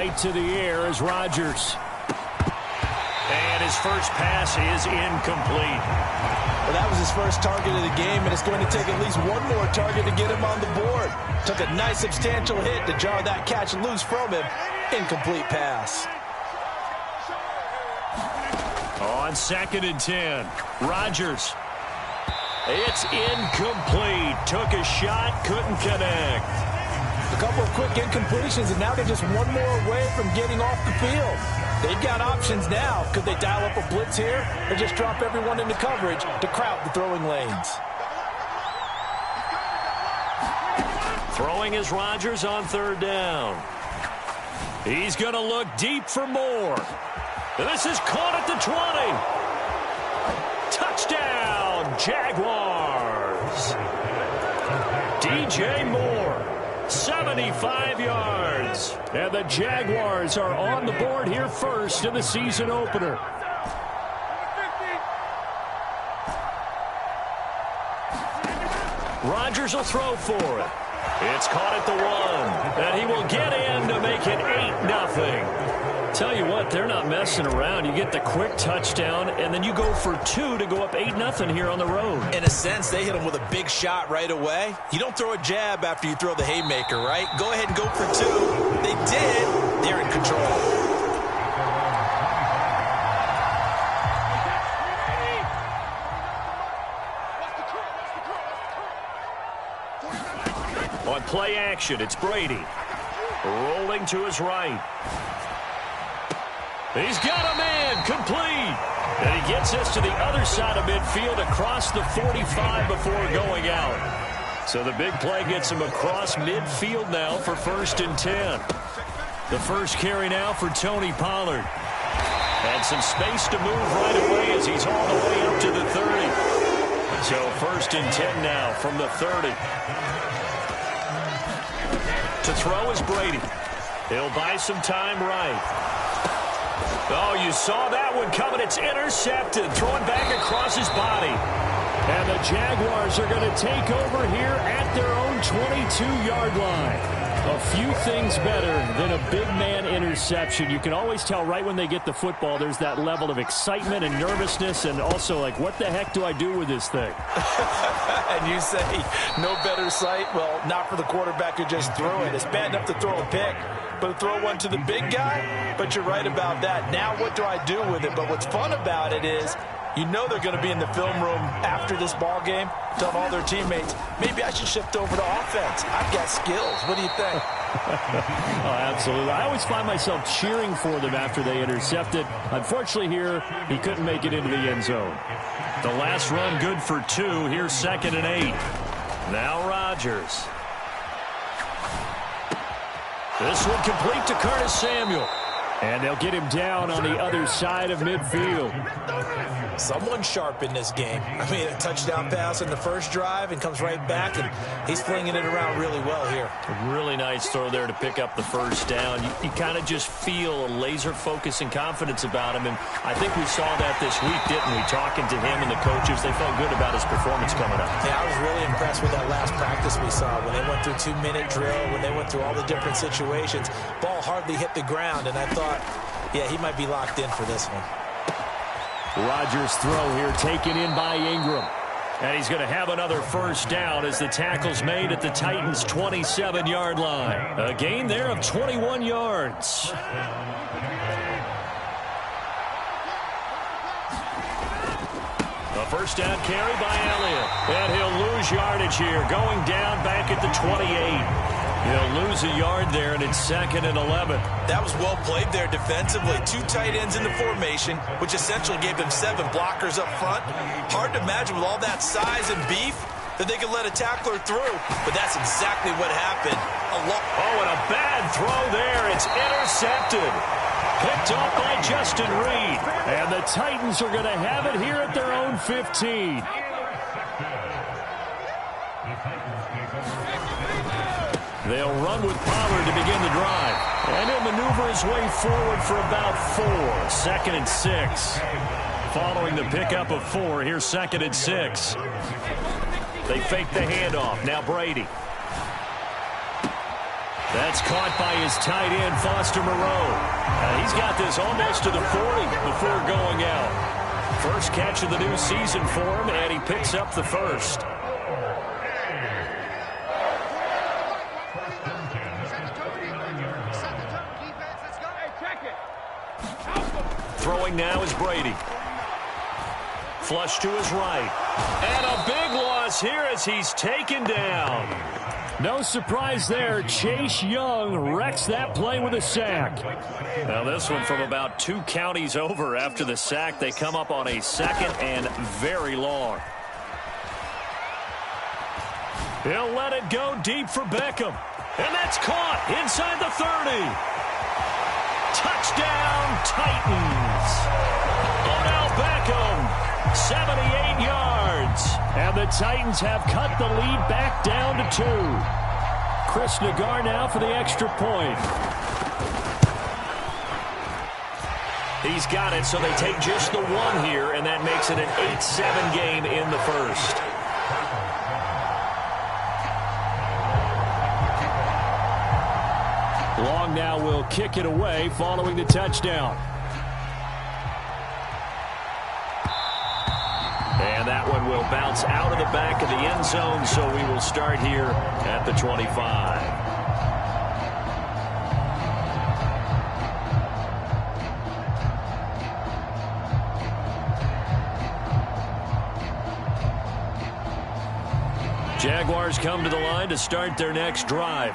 right to the air is Rodgers. And his first pass is incomplete. Well, that was his first target of the game, and it's going to take at least one more target to get him on the board. Took a nice substantial hit to jar that catch loose from him. Incomplete pass. On 2nd and 10, Rodgers. It's incomplete. Took a shot, couldn't connect. A couple of quick incompletions, and now they're just one more away from getting off the field. They've got options now. Could they dial up a blitz here or just drop everyone into coverage to crowd the throwing lanes? Throwing is Rodgers on 3rd down. He's going to look deep for more. This is caught at the 20. Touchdown, Jaguars. DJ Moore, 75 yards. And the Jaguars are on the board here first in the season opener. Rodgers will throw for it. It's caught at the 1. And he will get in to make it 8-0. Tell you what, they're not messing around. You get the quick touchdown, and then you go for 2 to go up 8-0 here on the road. In a sense, they hit him with a big shot right away. You don't throw a jab after you throw the haymaker, right? Go ahead and go for 2. They did. They're in control. On play action, it's Brady. Rolling to his right. He's got a man, complete. And he gets us to the other side of midfield across the 45 before going out. So the big play gets him across midfield now for 1st and 10. The first carry now for Tony Pollard. And some space to move right away as he's all the way up to the 30. So 1st and 10 now from the 30. To throw is Brady. He'll buy some time right. Oh, you saw that one coming. It's intercepted. Throwing back across his body. And the Jaguars are going to take over here at their own 22-yard line. A few things better than a big man interception. You can always tell right when they get the football, there's that level of excitement and nervousness, and also like, what the heck do I do with this thing? And you say, no better sight? Well, not for the quarterback who just threw it. It's bad enough to throw a pick, but to throw one to the big guy? But you're right about that. Now what do I do with it? But what's fun about it is, you know they're going to be in the film room after this ball game, telling all their teammates, maybe I should shift over to offense. I've got skills. What do you think? Oh, absolutely. I always find myself cheering for them after they intercepted. Unfortunately here, he couldn't make it into the end zone. The last run good for 2. Here's 2nd and 8. Now Rodgers. This one complete to Curtis Samuel. And they'll get him down on the other side of midfield. Someone sharp in this game. I mean, a touchdown pass in the first drive and comes right back, and he's flinging it around really well here. A really nice throw there to pick up the first down. You kind of just feel a laser focus and confidence about him, and I think we saw that this week, didn't we? Talking to him and the coaches, they felt good about his performance coming up. Yeah, I was really impressed with that last practice we saw when they went through 2-minute drill, when they went through all the different situations. Ball hardly hit the ground, and I thought, yeah, he might be locked in for this one. Rodgers' throw here taken in by Ingram. And he's going to have another first down as the tackle's made at the Titans' 27-yard line. A gain there of 21 yards. A first down carry by Elliott. And he'll lose yardage here, going down back at the 28. He'll lose a yard there, and it's 2nd and 11. That was well played there defensively. 2 tight ends in the formation, which essentially gave them 7 blockers up front. Hard to imagine with all that size and beef that they could let a tackler through. But that's exactly what happened. Oh, and a bad throw there. It's intercepted. Picked off by Justin Reed. And the Titans are going to have it here at their own 15. They'll run with Pollard to begin the drive. And he'll maneuver his way forward for about 4. 2nd and 6. Following the pickup of 4, here's 2nd and 6. They fake the handoff. Now Brady. That's caught by his tight end, Foster Moreau. He's got this almost to the 40 before going out. First catch of the new season for him, and he picks up the first. Throwing now is Brady. Flush to his right. And a big loss here as he's taken down. No surprise there. Chase Young wrecks that play with a sack. Now this one from about 2 counties over after the sack. They come up on a second and very long. He'll let it go deep for Beckham. And that's caught inside the 30. Touchdown, Titans. Odell Beckham, 78 yards. And the Titans have cut the lead back down to 2. Chris Nagar now for the extra point. He's got it, so they take just the 1 here, and that makes it an 8-7 game in the first. Long now will kick it away following the touchdown. And that one will bounce out of the back of the end zone, so we will start here at the 25. Jaguars come to the line to start their next drive.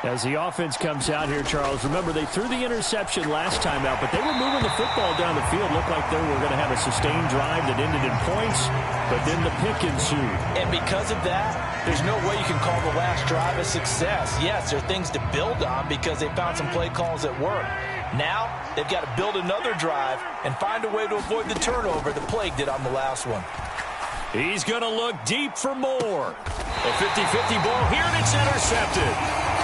As the offense comes out here, Charles, remember they threw the interception last time out, but they were moving the football down the field. Looked like they were going to have a sustained drive that ended in points, but then the pick ensued. And because of that, there's no way you can call the last drive a success. Yes, there are things to build on because they found some play calls that work. Now, they've got to build another drive and find a way to avoid the turnover the Plague did on the last one. He's going to look deep for more. A 50-50 ball here, and it's intercepted.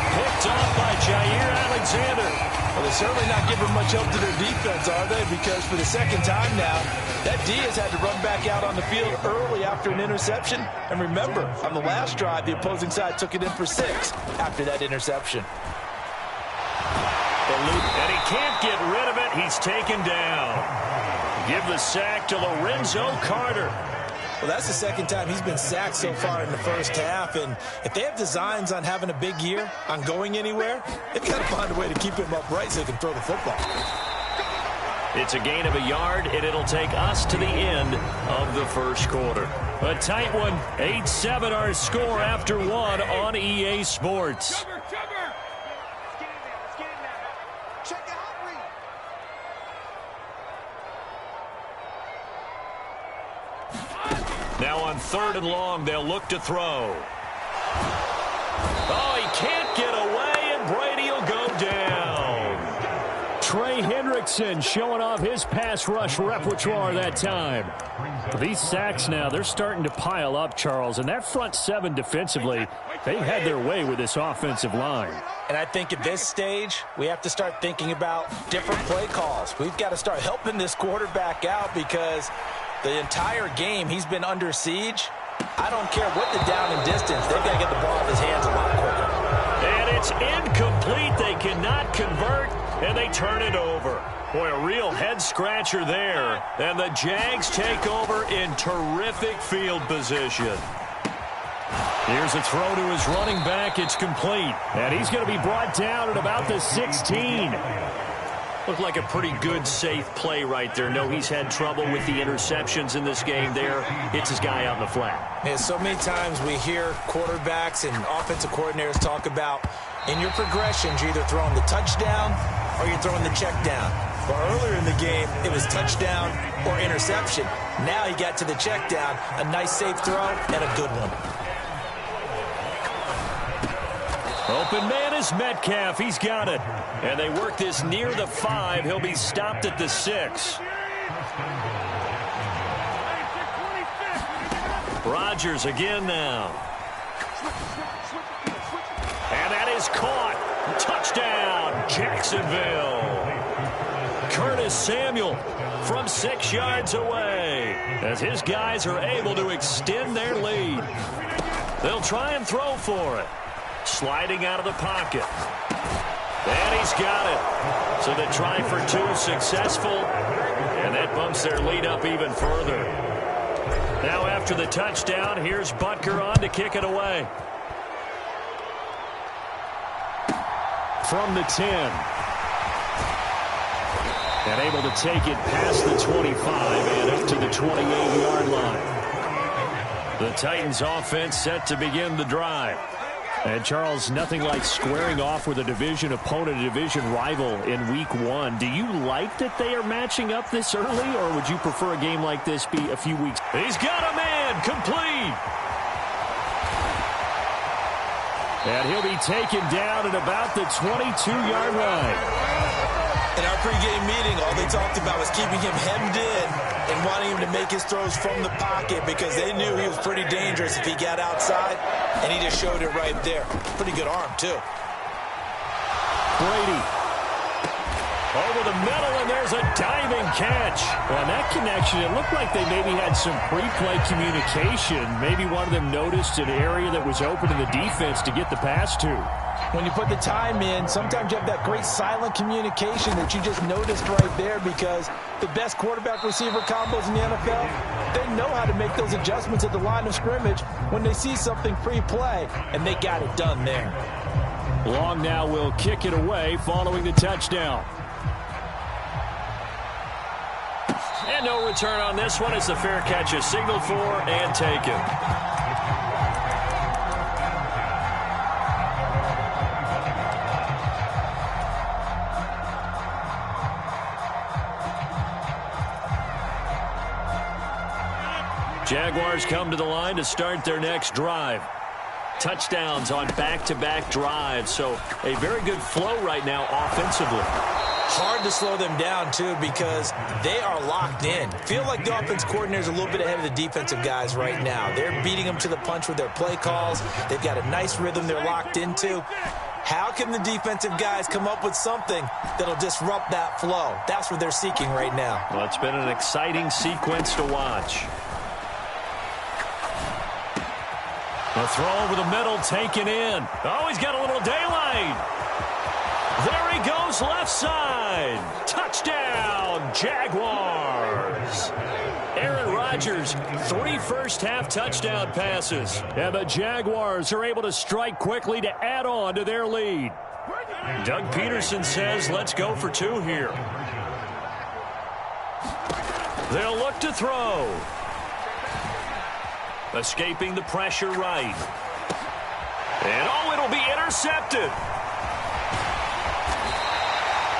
Picked off by Jair Alexander. Well, they're certainly not giving much help to their defense, are they? Because for the second time now, that Diaz had to run back out on the field early after an interception. And remember, on the last drive, the opposing side took it in for 6 after that interception. And he can't get rid of it. He's taken down. Give the sack to Lorenzo Carter. Well, that's the second time he's been sacked so far in the first half. And if they have designs on having a big year, on going anywhere, they've got to find a way to keep him upright so they can throw the football. It's a gain of a yard, and it'll take us to the end of the first quarter. A tight one, 8-7 our score after 1 on EA Sports. Now on 3rd and long, they'll look to throw. Oh, he can't get away, and Brady will go down. Trey Hendrickson showing off his pass rush repertoire that time. These sacks now, they're starting to pile up, Charles, and that front 7 defensively, they've had their way with this offensive line. And I think at this stage, we have to start thinking about different play calls. We've got to start helping this quarterback out because the entire game, he's been under siege. I don't care what the down and distance. They've got to get the ball off his hands a lot quicker. And it's incomplete. They cannot convert, and they turn it over. Boy, a real head-scratcher there. And the Jags take over in terrific field position. Here's a throw to his running back. It's complete. And he's going to be brought down at about the 16. Looked like a pretty good, safe play right there. No, he's had trouble with the interceptions in this game there. Hits his guy out in the flat. Man, so many times we hear quarterbacks and offensive coordinators talk about in your progressions, you're either throwing the touchdown or you're throwing the check down. Well, earlier in the game, it was touchdown or interception. Now he got to the check down, a nice safe throw, and a good one. Open man is Metcalf. He's got it. And they work this near the 5. He'll be stopped at the 6. Rodgers again now. And that is caught. Touchdown, Jacksonville. Curtis Samuel from 6 yards away as his guys are able to extend their lead. They'll try and throw for it. Sliding out of the pocket. And he's got it. So the try for 2 successful. And that bumps their lead up even further. Now after the touchdown, here's Butker on to kick it away. From the 10. And able to take it past the 25 and up to the 28-yard line. The Titans offense set to begin the drive. And, Charles, nothing like squaring off with a division opponent, a division rival in Week 1. Do you like that they are matching up this early, or would you prefer a game like this be a few weeks? He's got a man complete. And he'll be taken down at about the 22-yard line. In our pregame meeting, all they talked about was keeping him hemmed in and wanting him to make his throws from the pocket because they knew he was pretty dangerous if he got outside, and he just showed it right there. Pretty good arm, too. Brady. Over the middle, and there's a diving catch. Well, that connection, it looked like they maybe had some pre-play communication. Maybe one of them noticed an area that was open in the defense to get the pass to. When you put the time in, sometimes you have that great silent communication that you just noticed right there because the best quarterback-receiver combos in the NFL, they know how to make those adjustments at the line of scrimmage when they see something pre-play, and they got it done there. Long now will kick it away following the touchdown. And no return on this one. It's the fair catch is signaled for and taken. Jaguars come to the line to start their next drive. Touchdowns on back-to-back drives, so a very good flow right now offensively. Hard to slow them down, too, because they are locked in. Feel like the offense coordinator is a little bit ahead of the defensive guys right now. They're beating them to the punch with their play calls. They've got a nice rhythm they're locked into. How can the defensive guys come up with something that'll disrupt that flow? That's what they're seeking right now. Well, it's been an exciting sequence to watch. The throw over the middle, taken in. Oh, he's got a little daylight. There he goes, left side. Touchdown, Jaguars. Aaron Rodgers, 3 first-half touchdown passes. And the Jaguars are able to strike quickly to add on to their lead. Doug Peterson says, let's go for 2 here. They'll look to throw. Escaping the pressure right. And, oh, it'll be intercepted.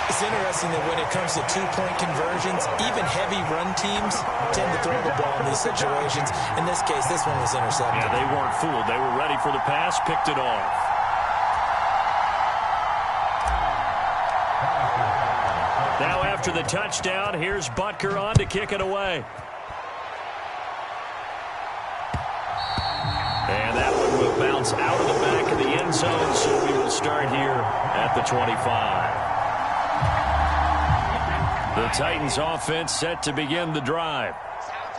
It's interesting that when it comes to 2-point conversions, even heavy run teams tend to throw the ball in these situations. In this case, this one was intercepted. Yeah, they weren't fooled. They were ready for the pass, picked it off. Now after the touchdown, here's Butker on to kick it away. And that one will bounce out of the back of the end zone, so we will start here at the 25. The Titans offense set to begin the drive.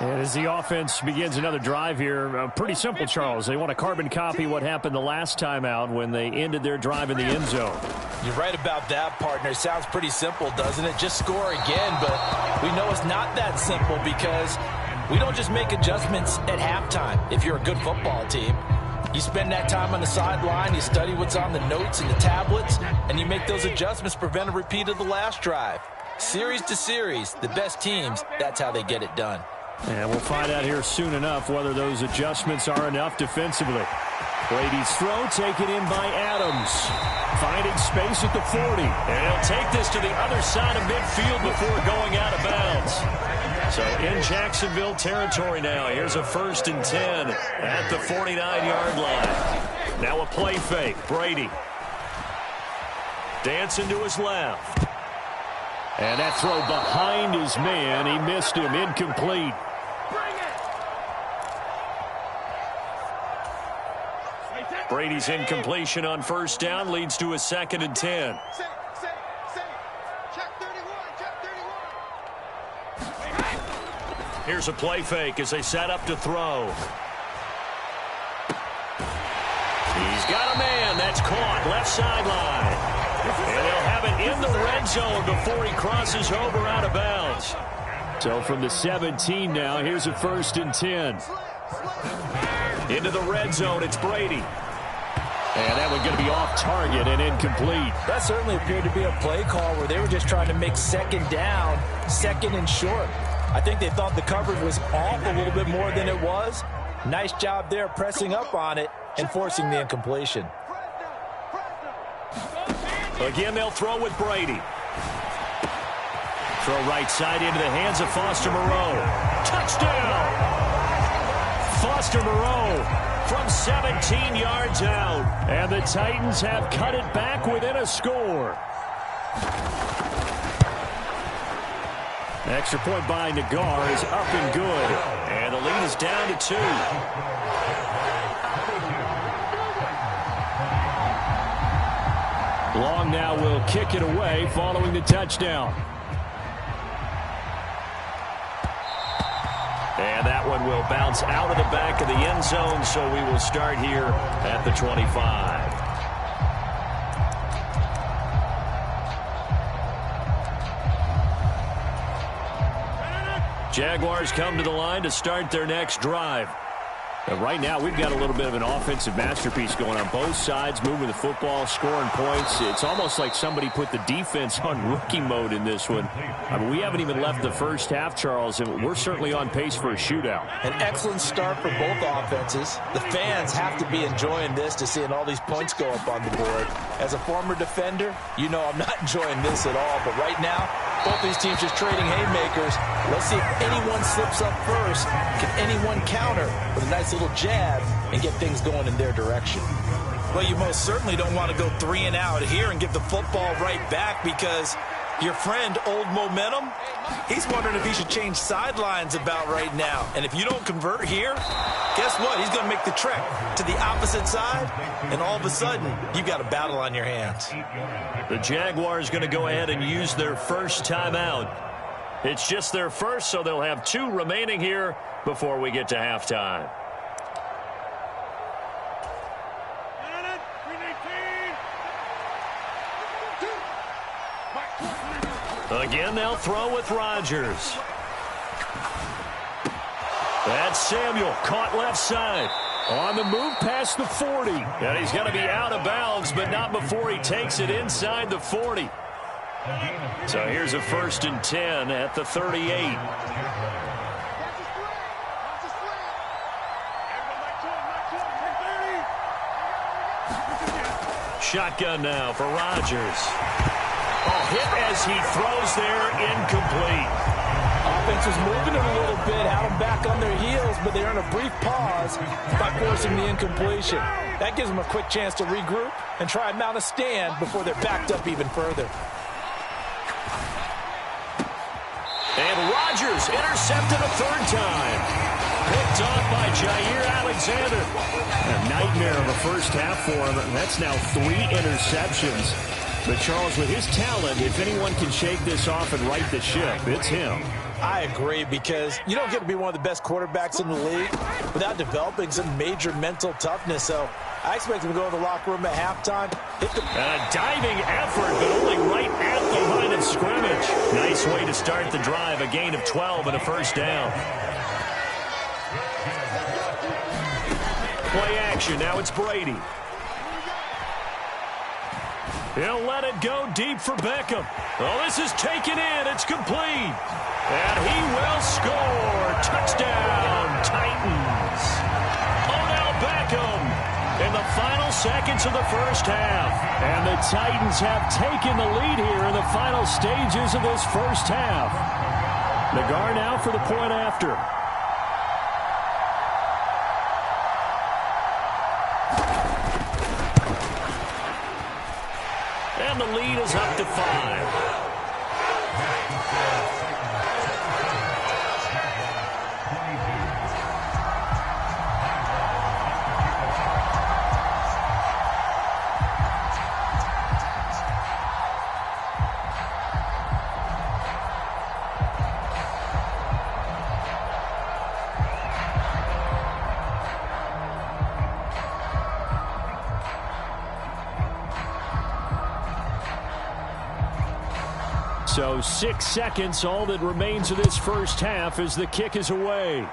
And as the offense begins another drive here, pretty simple, Charles. They want to carbon copy what happened the last time out when they ended their drive in the end zone. You're right about that, partner. Sounds pretty simple, doesn't it? Just score again, but we know it's not that simple because we don't just make adjustments at halftime if you're a good football team. You spend that time on the sideline, you study what's on the notes and the tablets, and you make those adjustments to prevent a repeat of the last drive. Series to series, the best teams, that's how they get it done. And we'll find out here soon enough whether those adjustments are enough defensively. Brady's throw taken in by Adams. Finding space at the 40. And he'll take this to the other side of midfield before going out of bounds. So in Jacksonville territory now. Here's a 1st and 10 at the 49-yard line. Now a play fake. Brady. Dancing to his left. And that throw behind his man. He missed him. Incomplete. Brady's incompletion on 1st down leads to a 2nd and 10. Here's a play fake as they set up to throw. He's got a man. That's caught. Left sideline. And he'll have it in the red zone before he crosses over out of bounds. So from the 17 now, here's a 1st and 10. Into the red zone, it's Brady. And that one's going to be off target and incomplete. That certainly appeared to be a play call where they were just trying to make second down, second and short. I think they thought the coverage was off a little bit more than it was. Nice job there pressing up on it and forcing the incompletion. Again, they'll throw with Brady. Throw right side into the hands of Foster Moreau. Touchdown! Foster Moreau from 17 yards out. And the Titans have cut it back within a score. Extra point by Nagar is up and good. And the lead is down to 2. Long now will kick it away following the touchdown. And that one will bounce out of the back of the end zone, so we will start here at the 25. Jaguars come to the line to start their next drive. Right now, we've got a little bit of an offensive masterpiece going on both sides, moving the football, scoring points. It's almost like somebody put the defense on rookie mode in this one. I mean, we haven't even left the first half, Charles, and we're certainly on pace for a shootout. An excellent start for both offenses. The fans have to be enjoying this to seeing all these points go up on the board. As a former defender, you know I'm not enjoying this at all, but right now, both these teams just trading haymakers. Let's see if anyone slips up first. Can anyone counter with a nice little jab and get things going in their direction? Well, you most certainly don't want to go 3 and out here and give the football right back, because your friend, Old Momentum, he's wondering if he should change sidelines about right now. And if you don't convert here, guess what? He's going to make the trek to the opposite side, and all of a sudden, you've got a battle on your hands. The Jaguars going to go ahead and use their first timeout. It's just their first, so they'll have 2 remaining here before we get to halftime. Again, they'll throw with Rodgers. That's Samuel, caught left side. On the move past the 40. And he's going to be out of bounds, but not before he takes it inside the 40. So here's a 1st and 10 at the 38. Shotgun now for Rodgers. Oh, hit as he throws there, incomplete. Offense was moving it a little bit, had them back on their heels, but they earn a brief pause by forcing the incompletion. That gives them a quick chance to regroup and try and mount a stand before they're backed up even further. And Rodgers intercepted a 3rd time. Picked off by Jair Alexander. A nightmare of a first half for him. That's now 3 interceptions. But Charles, with his talent, if anyone can shake this off and right the ship, it's him. I agree, because you don't get to be one of the best quarterbacks in the league without developing some major mental toughness. So I expect him to go to the locker room at halftime. A diving effort, but only right at the line of scrimmage. Nice way to start the drive. A gain of 12 and a 1st down. Play action. Now it's Brady. He'll let it go deep for Beckham. Oh, this is taken in. It's complete. And he will score. Touchdown, Titans. Odell Beckham in the final seconds of the first half. And the Titans have taken the lead here in the final stages of this first half. Nagar now for the point after. And the lead is up to 5. So 6 seconds, all that remains of this first half as the kick is away.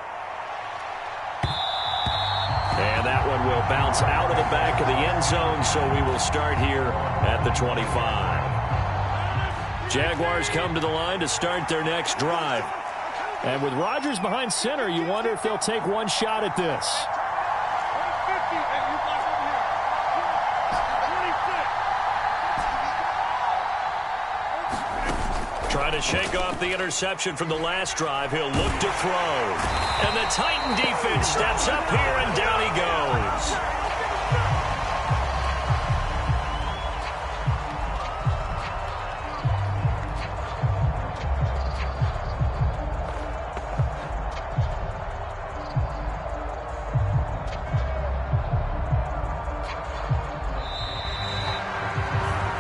And that one will bounce out of the back of the end zone, so we will start here at the 25. Jaguars come to the line to start their next drive. And with Rodgers behind center, you wonder if they'll take one shot at this. Trying to shake off the interception from the last drive. He'll look to throw. And the Titan defense steps up here, and down he goes.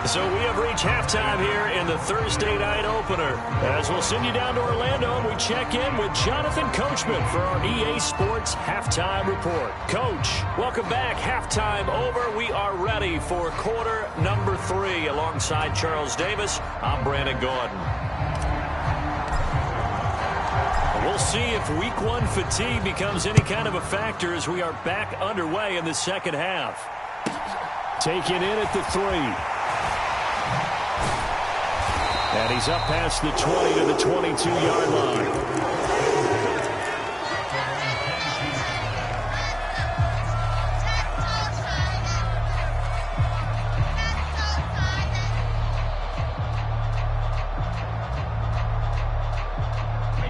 So we have reached halftime here in the Thursday night opener. As we'll send you down to Orlando, and we check in with Jonathan Coachman for our EA Sports Halftime Report. Coach, welcome back. Halftime over. We are ready for quarter number 3. Alongside Charles Davis, I'm Brandon Gordon. We'll see if week 1 fatigue becomes any kind of a factor as we are back underway in the second half. Taken in at the 3. And he's up past the 20 to the 22-yard line.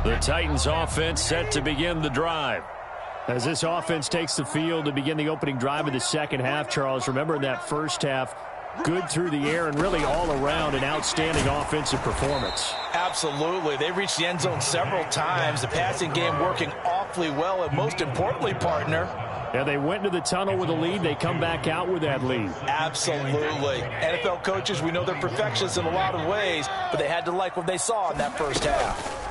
The Titans offense set to begin the drive. As this offense takes the field to begin the opening drive of the second half, Charles, remember in that first half, good through the air and really all around an outstanding offensive performance. Absolutely. They reached the end zone several times. The passing game working awfully well. And most importantly, partner, yeah, they went into the tunnel with a lead. They come back out with that lead. Absolutely. NFL coaches, we know they're perfectionists in a lot of ways, but they had to like what they saw in that first half.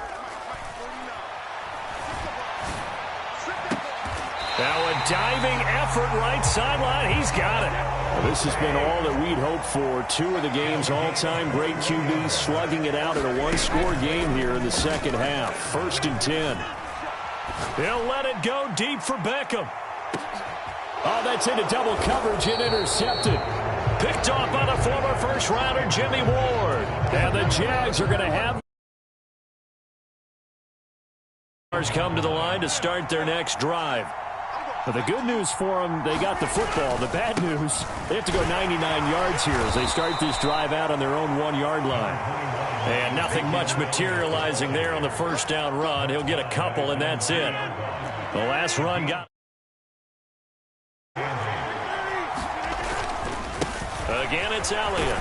Now a diving effort right sideline. He's got it. Well, this has been all that we'd hoped for. 2 of the game's all-time great QBs slugging it out in a one-score game here in the second half. 1st and 10. He'll let it go deep for Beckham. Oh, that's into double coverage and intercepted. Picked off by the former first-rounder Jimmy Ward. And the Jags are going to have come to the line to start their next drive. But the good news for them, they got the football. The bad news, they have to go 99 yards here as they start this drive out on their own 1-yard line. And nothing much materializing there on the first down run. He'll get a couple, and that's it. The last run got. Again, it's Elliott.